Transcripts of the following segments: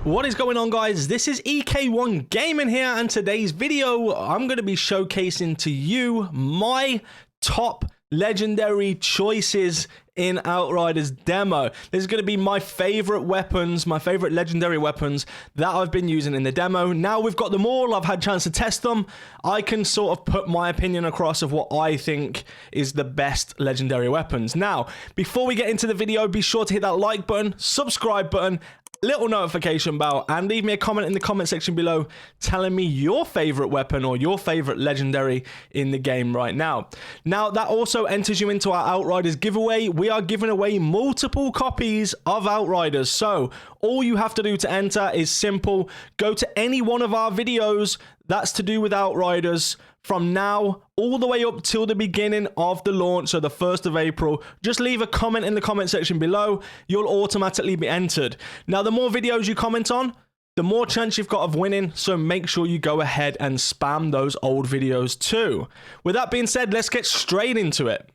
What is going on, guys? This is EK1 Gaming here, and today's video I'm going to be showcasing to you my top legendary choices in Outriders demo. This is going to be my favorite weapons, my favorite legendary weapons that I've been using in the demo. Now we've got them all, I've had a chance to test them. I can sort of put my opinion across of what I think is the best legendary weapons. Now, before we get into the video, be sure to hit that like button, subscribe button, little notification bell, and leave me a comment in the comment section below telling me your favorite weapon or your favorite legendary in the game right now. Now, that also enters you into our Outriders giveaway. We are giving away multiple copies of Outriders, so all you have to do to enter is simple. Go to any one of our videos that's to do with Outriders from now all the way up till the beginning of the launch, so the 1st of April. Just leave a comment in the comment section below. You'll automatically be entered. Now, the more videos you comment on, the more chance you've got of winning, so make sure you go ahead and spam those old videos too. With that being said, let's get straight into it.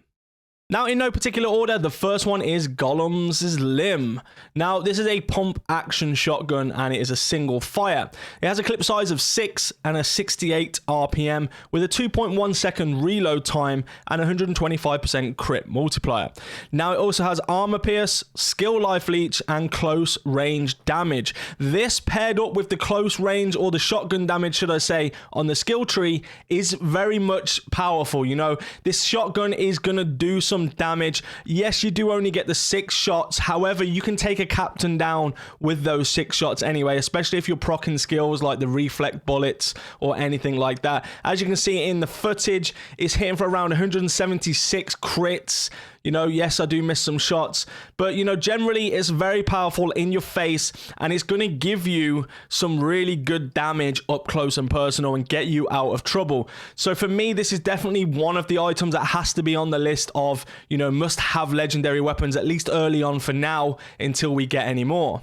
Now, in no particular order, the first one is Golem's Limb. Now, this is a pump action shotgun, and it is a single fire. It has a clip size of 6 and a 68 RPM with a 2.1 second reload time and 125% crit multiplier. Now, it also has armor pierce, skill life leech, and close range damage. This paired up with the close range, or the shotgun damage, should I say, on the skill tree is very much powerful. You know, this shotgun is going to do some damage. Yes, you do only get the 6 shots. However, you can take a captain down with those 6 shots anyway, especially if you're proccing skills like the reflect bullets or anything like that. As you can see in the footage, it's hitting for around 176 crits. You know, yes, I do miss some shots, but, you know, generally it's very powerful in your face, and it's going to give you some really good damage up close and personal and get you out of trouble. So for me, this is definitely one of the items that has to be on the list of, you know, must-have legendary weapons, at least early on for now, until we get any more.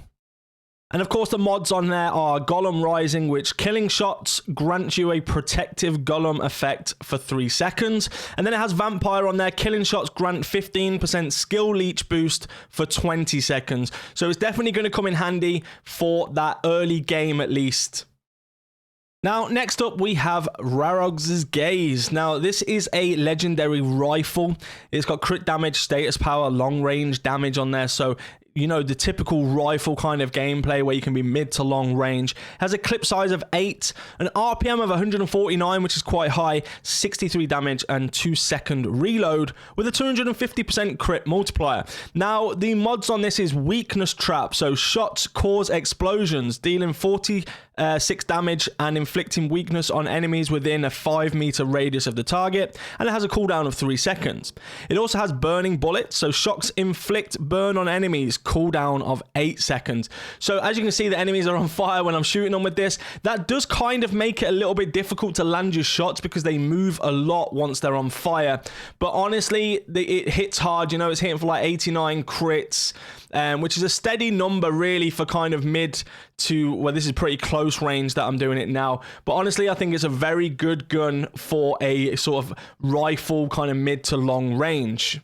And of course, the mods on there are Golem Rising, which killing shots grants you a protective Golem effect for 3 seconds. And then it has Vampire on there. Killing shots grant 15% skill leech boost for 20 seconds. So it's definitely going to come in handy for that early game at least. Now, next up, we have Rarog's Gaze. Now, this is a legendary rifle. It's got crit damage, status power, long range damage on there. So, you know, the typical rifle kind of gameplay where you can be mid to long range. Has a clip size of 8, an RPM of 149, which is quite high, 63 damage and 2 second reload with a 250% crit multiplier. Now, the mods on this is Weakness Trap. So shots cause explosions, dealing 46 damage and inflicting weakness on enemies within a 5-meter radius of the target, and it has a cooldown of 3 seconds. It also has Burning Bullet, so shocks inflict burn on enemies, cooldown of 8 seconds. So as you can see, the enemies are on fire when I'm shooting them with this. That does kind of make it a little bit difficult to land your shots because they move a lot once they're on fire. But honestly, it hits hard. You know, it's hitting for like 89 crits, which is a steady number really for kind of mid to, well, this is pretty close range that I'm doing it now. But honestly, I think it's a very good gun for a sort of rifle kind of mid to long range.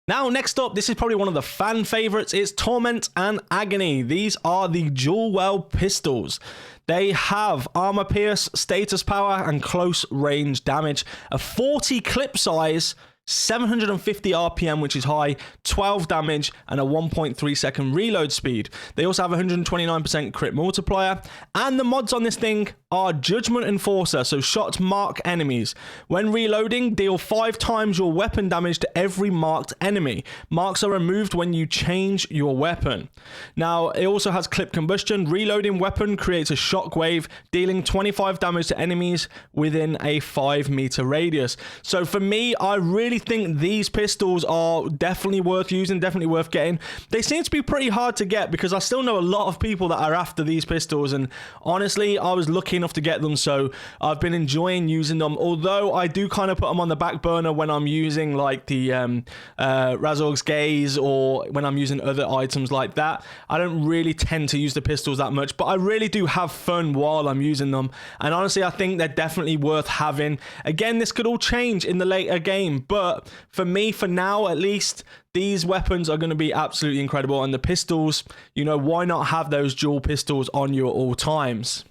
Now, next up, this is probably one of the fan favorites. It's Torment and Agony. These are the dual well pistols. They have armor pierce, status power, and close range damage. A 40 clip size, 750 RPM, which is high, 12 damage, and a 1.3 second reload speed. They also have 129% crit multiplier. And the mods on this thing are Judgment Enforcer, so shots mark enemies. When reloading, deal 5 times your weapon damage to every marked enemy. Marks are removed when you change your weapon. Now, it also has Clip Combustion. Reloading weapon creates a shockwave, dealing 25 damage to enemies within a 5-meter radius. So for me, I really think these pistols are definitely worth using, definitely worth getting. They seem to be pretty hard to get because I still know a lot of people that are after these pistols, and honestly, I was looking enough to get them, so I've been enjoying using them, although I do kind of put them on the back burner when I'm using like the Razor's Gaze, or when I'm using other items like that. I don't really tend to use the pistols that much, but I really do have fun while I'm using them, and honestly I think they're definitely worth having. Again, this could all change in the later game, but for me, for now at least, these weapons are going to be absolutely incredible, and the pistols, you know, why not have those dual pistols on you at all times?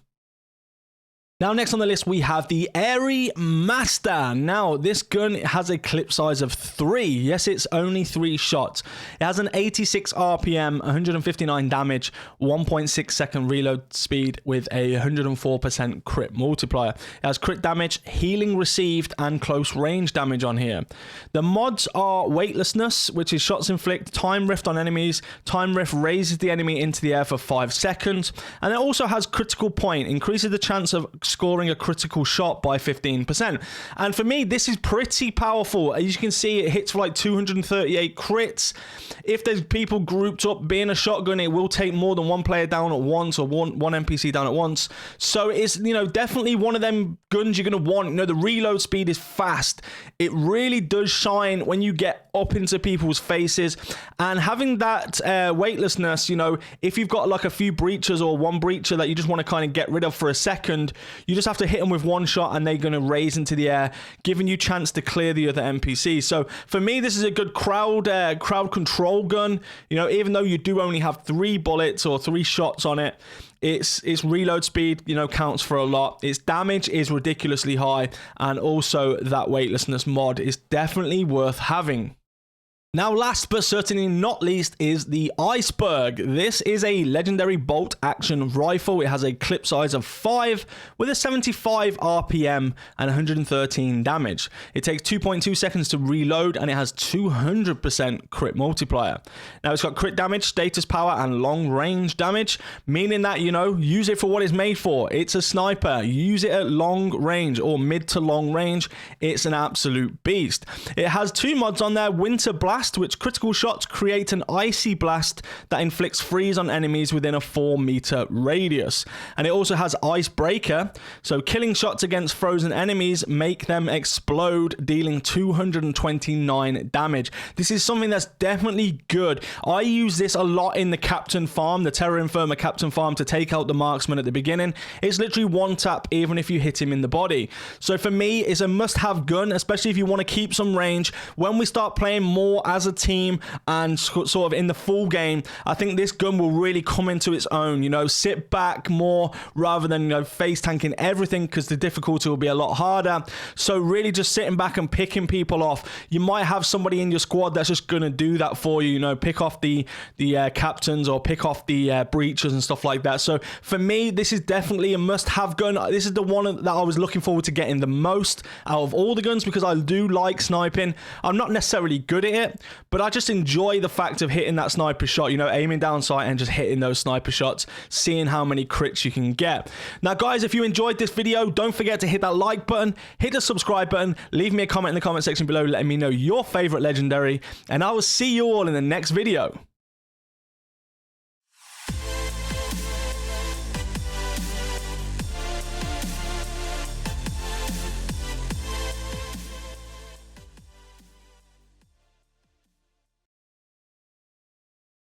Now, next on the list, we have the Aether Master. Now, this gun has a clip size of 3. Yes, it's only 3 shots. It has an 86 RPM, 159 damage, 1.6 second reload speed with a 104% crit multiplier. It has crit damage, healing received, and close range damage on here. The mods are weightlessness, which is shots inflict, time rift on enemies. Time rift raises the enemy into the air for 5 seconds. And it also has critical point, increases the chance of scoring a critical shot by 15%. And for me, this is pretty powerful. As you can see, it hits for like 238 crits. If there's people grouped up, being a shotgun, it will take more than one player down at once, or one NPC down at once. So it's, you know, definitely one of them guns you're going to want. You know, the reload speed is fast. It really does shine when you get up into people's faces. And having that weightlessness, you know, if you've got like a few breachers or one breacher that you just want to kind of get rid of for a second, you just have to hit them with one shot and they're going to raise into the air, giving you chance to clear the other NPC. So for me, this is a good crowd control gun. You know, even though you do only have 3 bullets or 3 shots on it, its reload speed, you know, counts for a lot. Its damage is ridiculously high, and also that weightlessness mod is definitely worth having. Now, last but certainly not least is the Iceberg. This is a legendary bolt action rifle. It has a clip size of 5 with a 75 RPM and 113 damage. It takes 2.2 seconds to reload, and it has 200% crit multiplier. Now, it's got crit damage, status power, and long range damage, meaning that, you know, use it for what it's made for. It's a sniper. Use it at long range or mid to long range. It's an absolute beast. It has 2 mods on there: Winter Blast, which critical shots create an icy blast that inflicts freeze on enemies within a 4-meter radius. And it also has Icebreaker, so killing shots against frozen enemies make them explode, dealing 229 damage. This is something that's definitely good. I use this a lot in the Captain farm, the Terra Infirma Captain farm, to take out the marksman at the beginning. It's literally one tap even if you hit him in the body. So for me, it's a must-have gun, especially if you want to keep some range. When we start playing more as a team and sort of in the full game, I think this gun will really come into its own. You know, sit back more rather than, you know, face tanking everything, because the difficulty will be a lot harder. So really just sitting back and picking people off. You might have somebody in your squad that's just going to do that for you, you know, pick off the captains or pick off the breachers and stuff like that. So for me, this is definitely a must-have gun. This is the one that I was looking forward to getting the most out of all the guns, because I do like sniping. I'm not necessarily good at it, but I just enjoy the fact of hitting that sniper shot, you know, aiming down sight and just hitting those sniper shots, seeing how many crits you can get. Now, guys, if you enjoyed this video, don't forget to hit that like button, hit the subscribe button, leave me a comment in the comment section below letting me know your favorite legendary, and I will see you all in the next video.